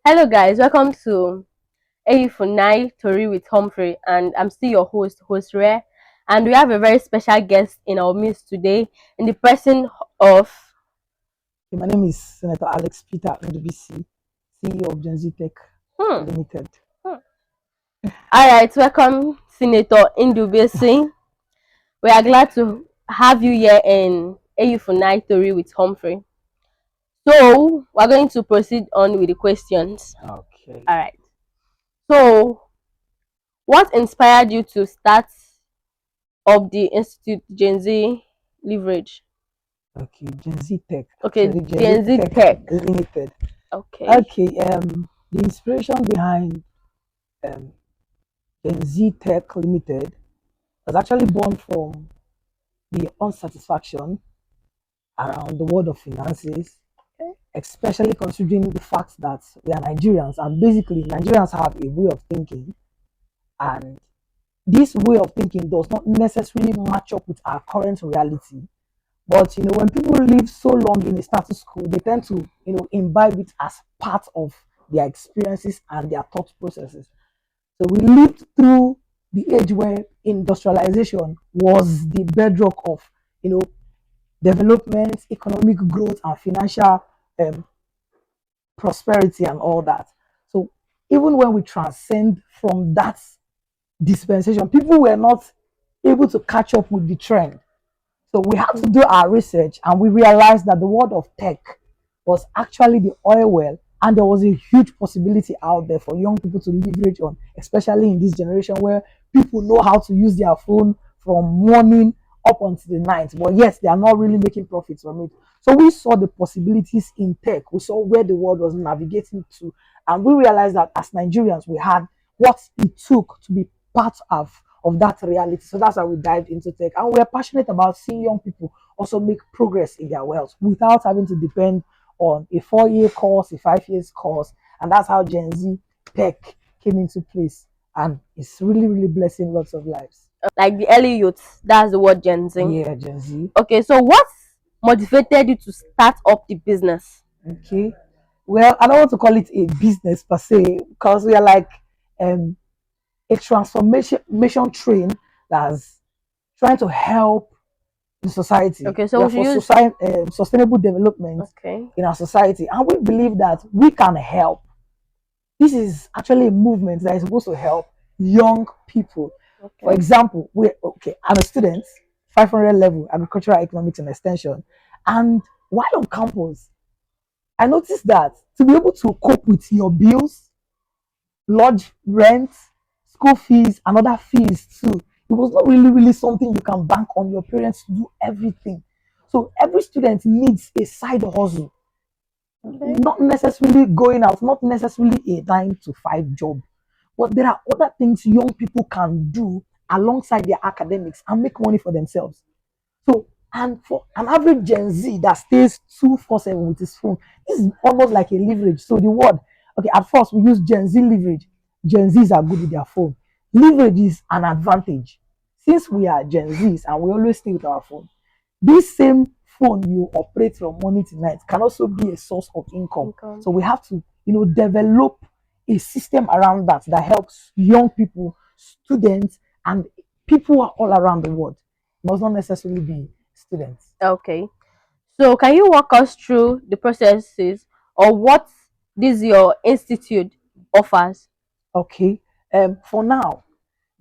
Hello guys, welcome to HUMPHREY TORI with Humphrey, and I'm still your host Rare, and we have a very special guest in our midst today in the person of My name is Senator Alex Peter NDBC, CEO of Gen Z Tech hmm, Limited. hmm. All right, welcome Senator Indubisi. We are glad to have you here in HUMPHREY TORI with Humphrey. So we're going to proceed on with the questions. Okay. All right. So, what inspired you to start up the Institute Gen Z Leverage? Okay, Gen Z Tech. Okay, Actually, Gen Z Gen Z Tech Tech. Limited. Okay. Okay, the inspiration behind um, Gen Z Tech Limited was actually born from the unsatisfaction around the world of finances, Okay. especially considering the fact that we are Nigerians and basically Nigerians have a way of thinking, and this way of thinking does not necessarily match up with our current reality. But when people live so long in a status quo, they tend to imbibe it as part of their experiences and their thought processes. So we lived through the age where industrialization was the bedrock of you know development, economic growth, and financial um, prosperity and all that. So even when we transcend from that dispensation, people were not able to catch up with the trend. So we had to do our research and we realized that the world of tech was actually the oil well, and there was a huge possibility out there for young people to leverage on, especially in this generation where people know how to use their phone from morning up until the night, but yes, they are not really making profits from it. So we saw the possibilities in tech, we saw where the world was navigating to, and we realized that as Nigerians, we had what it took to be part of that reality. So that's why we dived into tech. And we're passionate about seeing young people also make progress in their wealth without having to depend on a 4-year course, a 5 year course. And that's how Gen Z tech came into place. And it's really, really blessing lots of lives. Like the early youth, that's the word Gen Z. Yeah, Gen Z. Okay, so what motivated you to start up the business? Okay. Well, I don't want to call it a business per se because we are like um, a transformation train that's trying to help in society. Okay, so We we are should for use society, sustainable development okay. in our society, and we believe that we can help. This is actually a movement that is supposed to help young people. For Okay. example, I'm a student, 500 level, agricultural economics and extension, and while on campus, I noticed that to be able to cope with your bills, lodge rent, school fees, and other fees too. It was not really, really something you can bank on your parents to do everything. So every student needs a side hustle, Okay. not necessarily going out, not necessarily a 9 to 5 job, but there are other things young people can do alongside their academics and make money for themselves. So, and for an average Gen Z that stays 247 with his phone, this is almost like a leverage. So the word, okay, at first we use Gen Z leverage. Gen Zs are good with their phone. Leverage is an advantage. Since we are Gen Zs and we always stay with our phone, this same phone you operate from morning to night can also be a source of income. So we have to, develop a system around that helps young people, students, and people all around the world. Must not necessarily be students. Okay. So can you walk us through the processes or what this your institute offers? Okay. For now,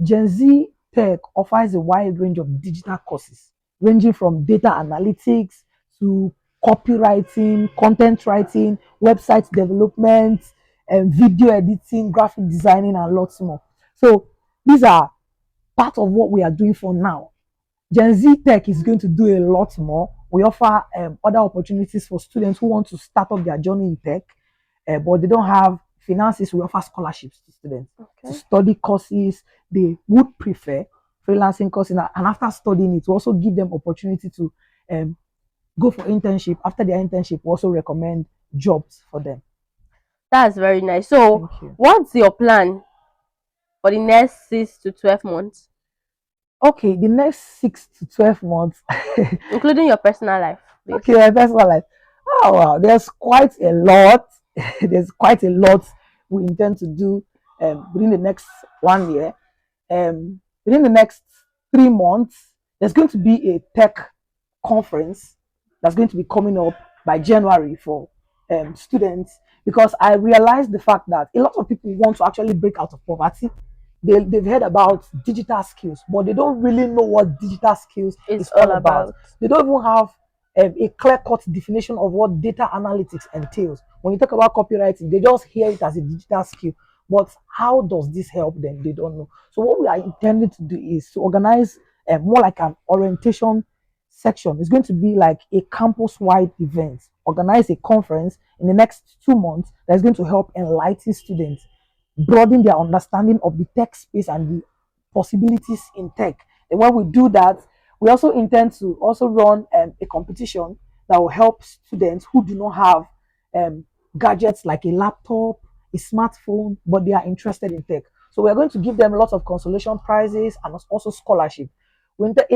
Gen Z Tech offers a wide range of digital courses, ranging from data analytics to copywriting, content writing, website development, and video editing, graphic designing, and lots more. So these are part of what we are doing for now. Gen Z Tech is going to do a lot more. We offer other opportunities for students who want to start up their journey in tech, but they don't have finances. We offer scholarships to students to Okay. study courses they would prefer, freelancing courses, and after studying it, we also give them opportunity to um, go for internship. After their internship, we also recommend jobs for them. That's very nice. So Thank you. what's your plan for the next 6 to 12 months, Okay, the next 6 to 12 months. including your personal life, please? Okay, my personal life. Oh wow, there's quite a lot. There's quite a lot we intend to do within the next 1 year. Within the next 3 months, there's going to be a tech conference that's going to be coming up by January for students, because I realized the fact that a lot of people want to actually break out of poverty. They've heard about digital skills, but they don't really know what digital skills It's is all all about. about. They don't even have a clear-cut definition of what data analytics entails. When you talk about copywriting, they just hear it as a digital skill. But how does this help them? They don't know. So what we are intending to do is to organize more like an orientation section. It's going to be like a campus-wide event. Organize a conference in the next 2 months that's going to help enlighten students, broaden their understanding of the tech space and the possibilities in tech. And when we do that, we also intend to also run a competition that will help students who do not have um, gadgets like a laptop, a smartphone, but they are interested in tech. So we're going to give them lots of consolation prizes and also scholarship. We intend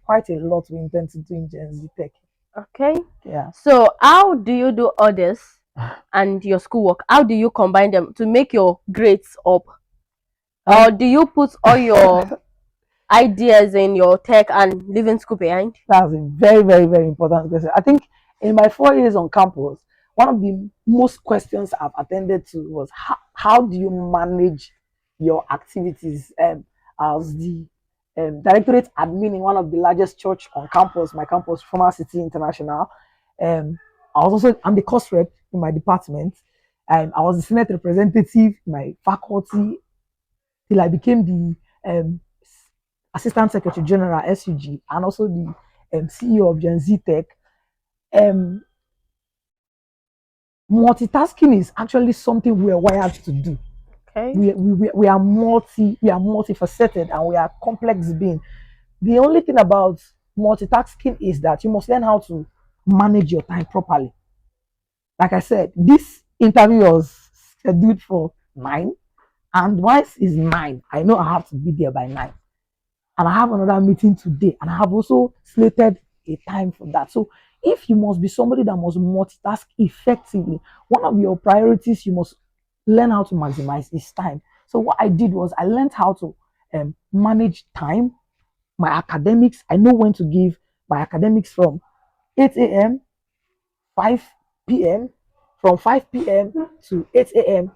quite a lot we intend to do in Gen Z Tech. Okay. Yeah. So how do you do all this and your schoolwork? How do you combine them to make your grades up? Um, Or do you put all your ideas in your tech and leaving school behind? That's a very, very, very important question. I think in my 4 years on campus, one of the most questions I've attended to was how do you manage your activities? As the directorate admin in one of the largest church on campus, my campus, Former City International. Um, I'm the course rep in my department. I was the Senate representative in my faculty till I became the Assistant Secretary General SUG and also the CEO of Gen Z Tech. Um, Multitasking is actually something we are wired to do. Okay. We are multifaceted and we are complex beings. The only thing about multitasking is that you must learn how to manage your time properly. Like I said, this interview was scheduled for 9, and once is 9, I know I have to be there by 9. And I have another meeting today, and I have also slated a time for that. So if you must be somebody that must multitask effectively, one of your priorities you must learn how to maximize is time. So what I did was I learned how to manage time, my academics. I know when to give my academics from 8 a.m., 5 p.m., from 5 p.m. to 8 a.m.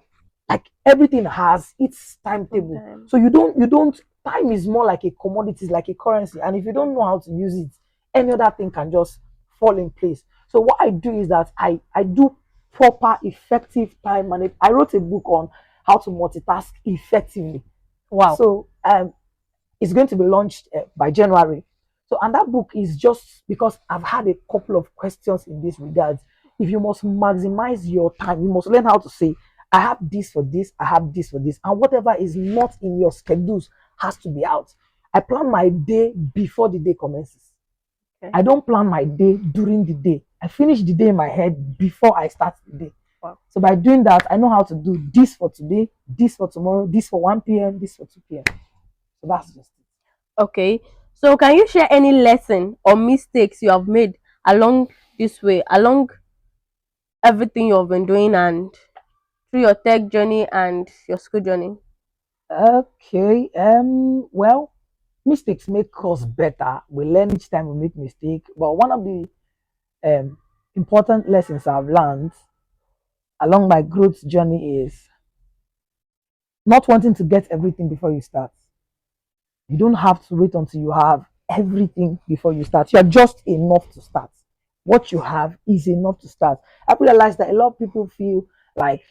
Like everything has its timetable. Okay. So you don't time is more like a commodity, it's like a currency. And if you don't know how to use it, any other thing can just fall in place. So what I do is that I do proper effective time management. I wrote a book on how to multitask effectively. Wow. So it's going to be launched by January. So, and that book is just because I've had a couple of questions in this regard. If you must maximize your time, you must learn how to say, I have this for this, I have this for this, and whatever is not in your schedules has to be out. I plan my day before the day commences. Okay. I don't plan my day during the day. I finish the day in my head before I start the day. Wow. So by doing that, I know how to do this for today, this for tomorrow, this for 1 p.m., this for 2 p.m. So that's just it. Okay. So can you share any lesson or mistakes you have made along this way, along everything you have been doing and through your tech journey and your school journey? Okay. Well, mistakes make us better. We learn each time we make mistake. But one of the important lessons I've learned along my growth journey is not wanting to get everything before you start. You don't have to wait until you have everything before you start. You are just enough to start. What you have is enough to start. I realized that a lot of people feel like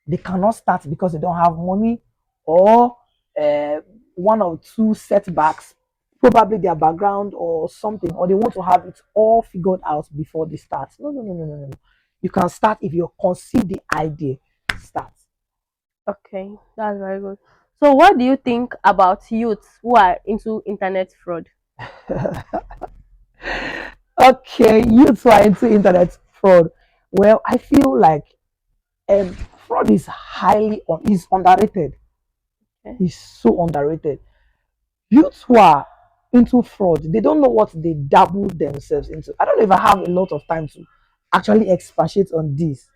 they cannot start because they don't have money or uh, one or two setbacks, probably their background or something, or they want to have it all figured out before they start. No, no, no, no, no, no. You can start if you conceive the idea. Start. Okay, that's very good. So what do you think about youths who are into internet fraud? Okay, you try into internet fraud. Well, I feel like um, fraud is underrated. Okay. It's so underrated. Youths who are into fraud, they don't know what they dabble themselves into. I don't even have a lot of time to actually expatiate on this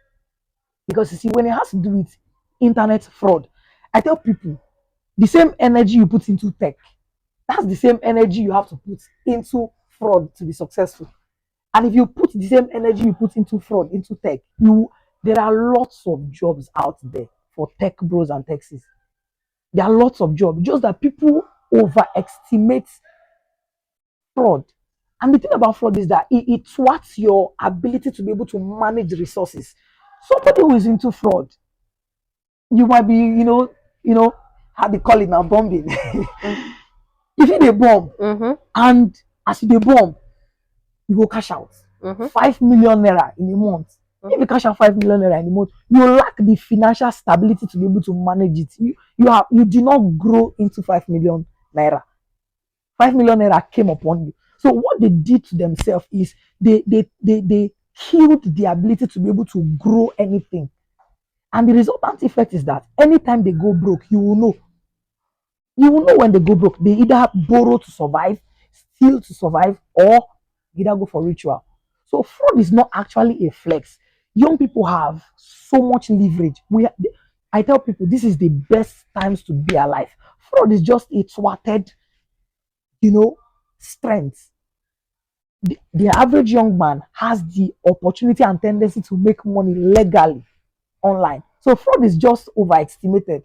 because you see, when it has to do with internet fraud. I tell people the same energy you put into tech, that's the same energy you have to put into fraud to be successful. And if you put the same energy you put into fraud into tech, you there are lots of jobs out there for tech bros and techies. There are lots of jobs, just that people overestimate fraud. And the thing about fraud is that it thwarts your ability to be able to manage resources. Somebody who is into fraud, you might be, how they call it now, bombing. If you dey bomb, and as you dey bomb, you go cash out 5 million naira in a month. If you cash out 5 million naira in a month, you lack the financial stability to be able to manage it. You did not grow into 5 million naira. 5 million naira came upon you. So what they did to themselves is they killed the ability to be able to grow anything. And the resultant effect is that anytime they go broke, you will know. You will know when they go broke. They either borrow to survive, steal to survive, or either go for ritual. So fraud is not actually a flex. Young people have so much leverage. I tell people this is the best times to be alive. Fraud is just a thwarted, strength. The average young man has the opportunity and tendency to make money legally online. So fraud is just overestimated.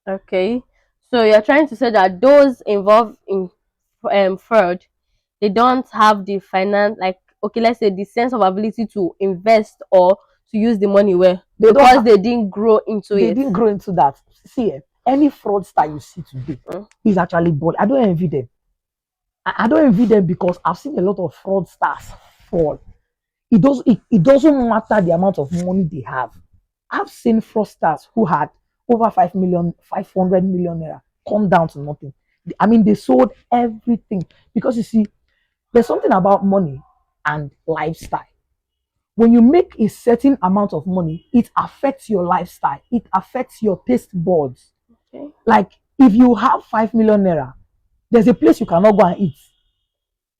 Okay. So you're trying to say that those involved in fraud, they don't have the finance, like, okay, let's say the sense of ability to invest or to use the money well, because they didn't grow into it. They didn't grow into that. See, any fraudster you see today is actually bold. I don't envy them. I don't envy them because I've seen a lot of fraudsters fall. It doesn't matter the amount of money they have. I've seen fraudsters who had over 5 million, 500 million naira come down to nothing. I mean, they sold everything because you see, there's something about money and lifestyle. When you make a certain amount of money, it affects your lifestyle, it affects your taste buds. Okay. Like if you have 5 million naira, there's a place you cannot go and eat.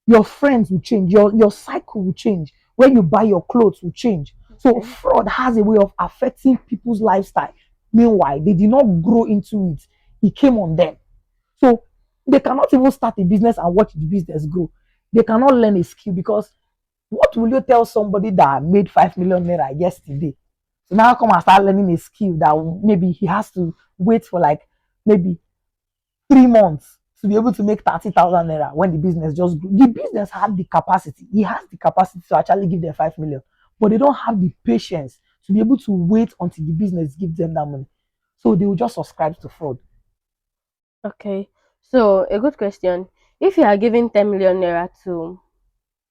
Your friends will change, your cycle will change. When you buy your clothes will change. So fraud has a way of affecting people's lifestyle. Meanwhile, they did not grow into it. It came on them. So they cannot even start a business and watch the business grow. They cannot learn a skill because what will you tell somebody that made 5 million naira yesterday? So now come and start learning a skill that maybe he has to wait for like maybe 3 months to be able to make 30,000 naira when the business just grew. The business had the capacity. He has the capacity to actually give them 5 million, but they don't have the patience to be able to wait until the business gives them that money. So they will just subscribe to fraud. Okay. So a good question. If you are giving 10 million naira to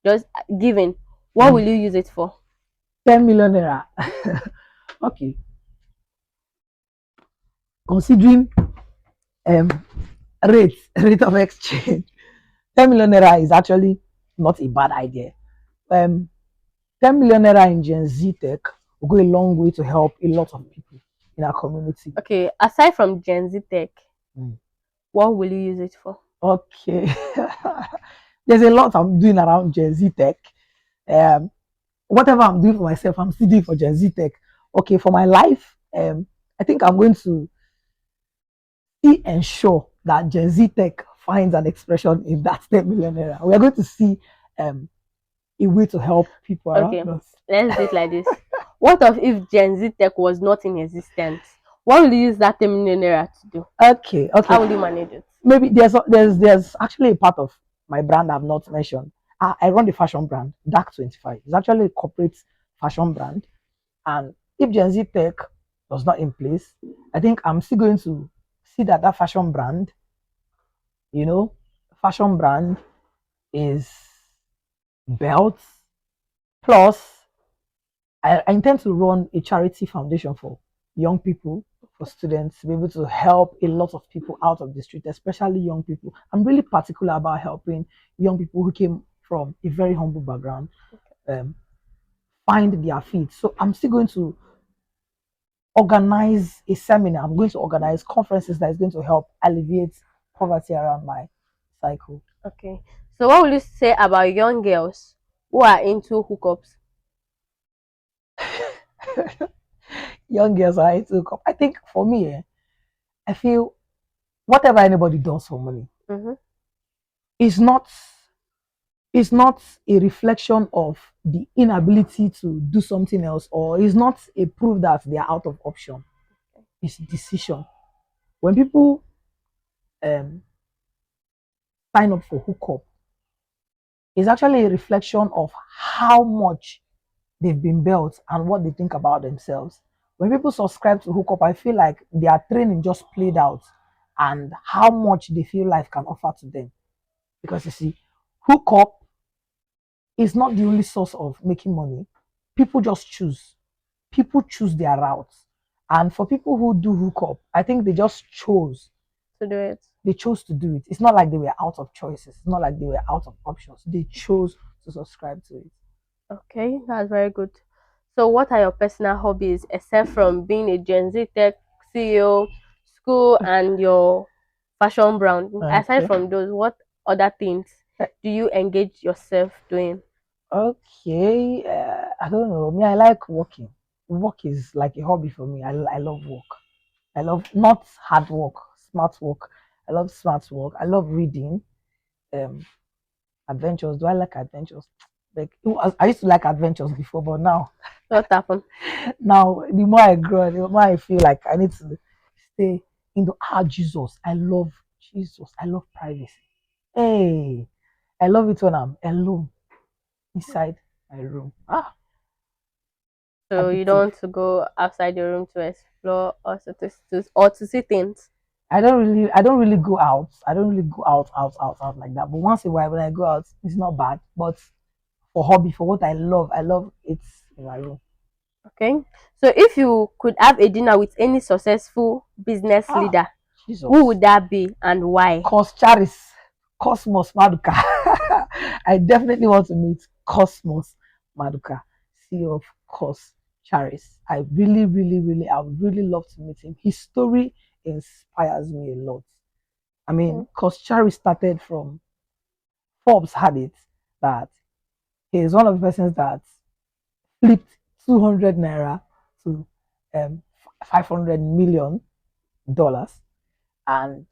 just giving, what will you use it for? 10 million naira. Okay. Considering um rate of exchange, 10 million naira is actually not a bad idea. 10 million naira in Gen Z tech will go a long way to help a lot of people in our community. Okay, aside from Gen Z tech, what will you use it for? Okay. There's a lot I'm doing around Gen Z tech. Whatever I'm doing for myself, I'm still doing for Gen Z tech. Okay, for my life, I think I'm going to ensure that Gen Z tech finds an expression in that 10 million naira. We are going to see a way to help people around us. Let's do it like this. What if Gen Z tech was not in existence? What will you use that 10 million naira to do? Okay. How will you manage it? Maybe there's actually a part of my brand I've not mentioned. I run the fashion brand, Dark 25. It's actually a corporate fashion brand. And if Gen Z tech was not in place, I think I'm still going to see that fashion brand, fashion brand is belts. Plus, I intend to run a charity foundation for young people, for students, to be able to help a lot of people out of the street, especially young people. I'm really particular about helping young people who came from a very humble background find their feet. So I'm still going to organize a seminar. I'm going to organize conferences that is going to help alleviate poverty around my cycle. Okay. So what will you say about young girls who are into hookups? young girls are into hookup. I think for me, I feel whatever anybody does for money Mm-hmm. is not a reflection of the inability to do something else, or is not a proof that they are out of option. It's decision. When people um, sign up for hookup, it's actually a reflection of how much they've been built and what they think about themselves. When people subscribe to hookup, I feel like their training just played out and how much they feel life can offer to them. Because you see, hookup is not the only source of making money. People just choose. People choose their routes. And for people who do hookup, I think they just chose. To do it. They chose to do it. It's not like they were out of choices. It's not like they were out of options. They chose to subscribe to it. Okay, that's very good. So, what are your personal hobbies except from being a Gen Z tech CEO, school, and your fashion brand? Aside Okay. from those, what other things do you engage yourself doing? Okay. I don't know. Me, I like walking. Work is like a hobby for me. I love work. I love not hard work, smart work. I love smart work. I love reading. Um, Adventures. Do I like adventures? Like I used to like adventures before, but What happened? now the more I grow, the more I feel like I need to stay in the Jesus. I love Jesus. I love privacy. Hey, I love it when I'm alone inside my room. So you don't Addictive. want to go outside your room to explore or to see things. I don't really go out. I don't really go out like that. But once in a while when I go out, it's not bad. But for hobby, for what I love it in my room. Okay. So if you could have a dinner with any successful business Ah, leader, who Jesus. would that be and why? Charis, Cosmos Maduka. I definitely want to meet Cosmos Maduka, CEO of Cos Charis. I really, really, really, I would really love to meet him. His story inspires me a lot. I Mm. mean, Cos Charis started from Forbes had it that he is one of the persons that flipped 200 naira to 500 million dollars, and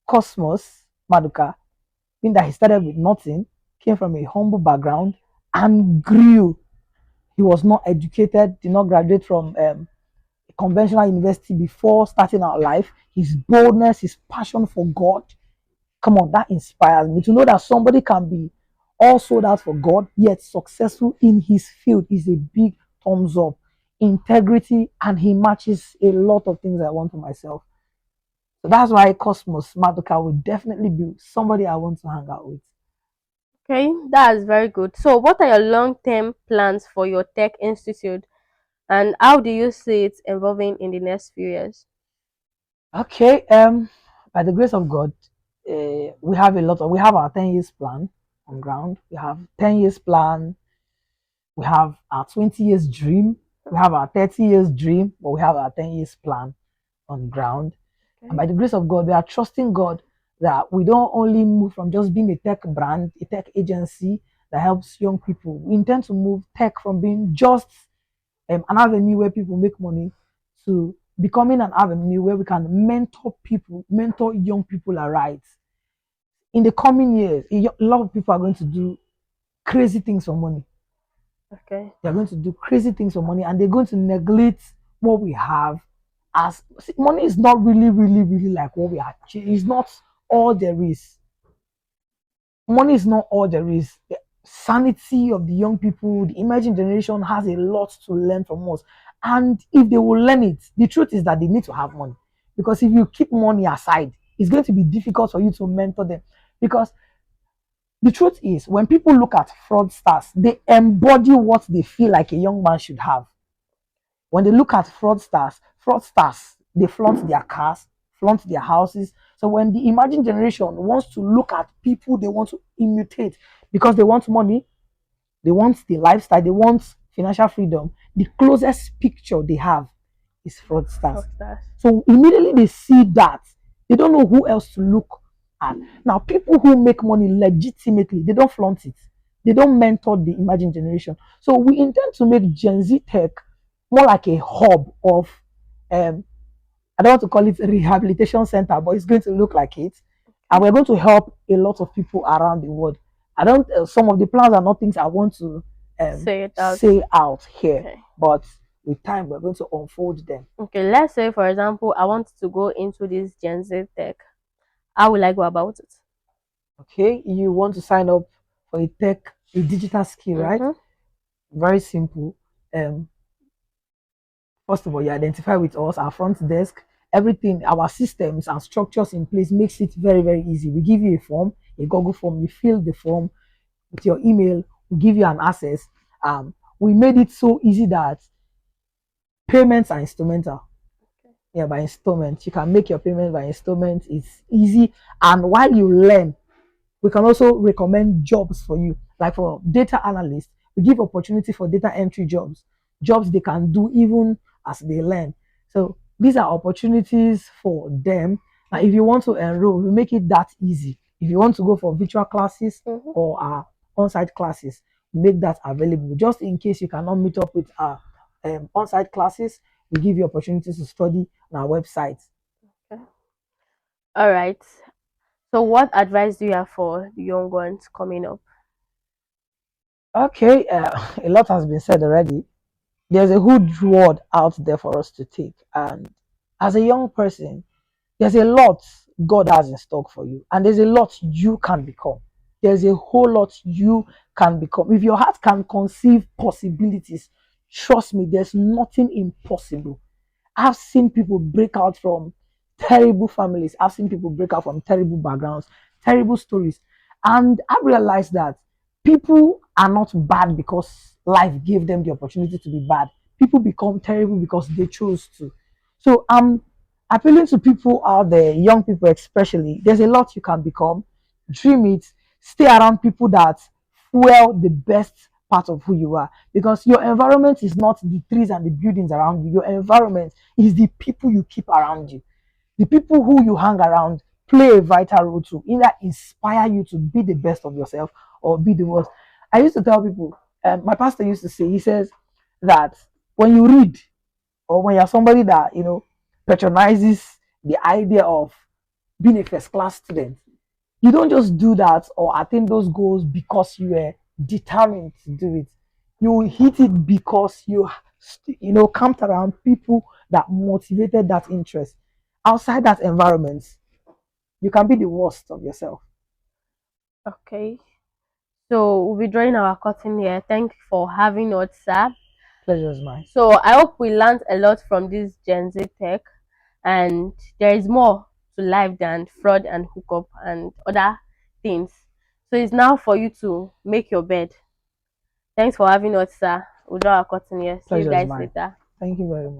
Cosmos Maduka, being that he started with nothing, came from a humble background and grew. He was not educated, did not graduate from a conventional university before starting out life. His boldness, his passion for God, come on, that inspires me to know that somebody can be all sold out for God, yet successful in his field is a big thumbs up. Integrity, and he matches a lot of things I want for myself. So that's why Cosmos Madoka would definitely be somebody I want to hang out with. Okay, that's very good. So what are your long-term plans for your tech institute and how do you see it evolving in the next few years? Okay, by the grace of God, we have our 10 years plan on ground. We have 10 years plan. We have our 20 years dream. We have our 30 years dream, but we have our 10 years plan on ground. And Okay. by the grace of God, we are trusting God that we don't only move from just being a tech brand, a tech agency that helps young people. We intend to move tech from being just an avenue where people make money to becoming an avenue where we can mentor people, mentor young people aright. In the coming years, a lot of people are going to do crazy things for money. Okay. They're going to do crazy things for money and they're going to neglect what we have. As see, money is not really, really, really like what we have. It's not all there is. Money is not all there is. The sanity of the young people, the emerging generation has a lot to learn from us. And if they will learn it, the truth is that they need to have money. Because if you keep money aside, it's going to be difficult for you to mentor them. Because the truth is, when people look at fraudsters, they embody what they feel like a young man should have. When they look at fraudsters, they flaunt their cars, flaunt their houses. So when the emerging generation wants to look at people they want to imitate because they want money, they want the lifestyle, they want financial freedom, the closest picture they have is fraudsters. Rockstars. So immediately they see that, they don't know who else to look at. Now, people who make money legitimately, they don't flaunt it. They don't mentor the emerging generation. So we intend to make Gen Z tech more like a hub of I don't want to call it a rehabilitation center, but it's going to look like it. And we're going to help a lot of people around the world. I don't, some of the plans are not things I want to Say it out. say out here, Okay. but with time, we're going to unfold them. Okay, let's say for example, I want to go into this Gen Z tech. How will I go about it? Okay, you want to sign up for a digital skill, right? Mm-hmm. Very simple. Um, First of all, you identify with us, our front desk, everything, our systems and structures in place makes it very, very easy. We give you a form, a Google form, you fill the form with your email, we give you an access. We made it so easy that payments are instrumental. Yeah, by installment. You can make your payment by installment. It's easy. And while you learn, we can also recommend jobs for you. Like for data analysts, we give opportunity for data entry jobs they can do even as they learn. So these are opportunities for them. Now, if you want to enroll, we make it that easy. If you want to go for virtual classes Mm-hmm. or on-site classes, we make that available. Just in case you cannot meet up with our on-site classes, we give you opportunities to study on our website. Okay. All right. So, what advice do you have for the young ones coming up? Okay, a lot has been said already. There's a huge reward out there for us to take. And as a young person, there's a lot God has in stock for you, and there's a lot you can become. There's a whole lot you can become. If your heart can conceive possibilities, trust me, there's nothing impossible. I've seen people break out from terrible families. I've seen people break out from terrible backgrounds, terrible stories. And I've realized that people are not bad because life gave them the opportunity to be bad. People become terrible because they chose to. So I'm appealing to people out there, young people especially. There's a lot you can become. Dream it. Stay around people that fuel the best part of who you are, because your environment is not the trees and the buildings around you. Your environment is the people you keep around you. The people who you hang around play a vital role to either inspire you to be the best of yourself or be the worst. I used to tell people, my pastor used to say, he says that when you read, or when you're somebody that patronizes the idea of being a first class student, you don't just do that or attain those goals because you were determined to do it. You hit it because camped around people that motivated that interest. Outside that environment, you can be the worst of yourself. Okay. So, we'll be drawing our curtain here. Thank you for having us, sir. Pleasure is mine. So, I hope we learned a lot from this Gen Z tech, and there is more to life than fraud and hookup and other things. So, it's now for you to make your bed. Thanks for having us, sir. We'll draw our curtain here. See you Pleasure is guys mine. later. Thank you very much.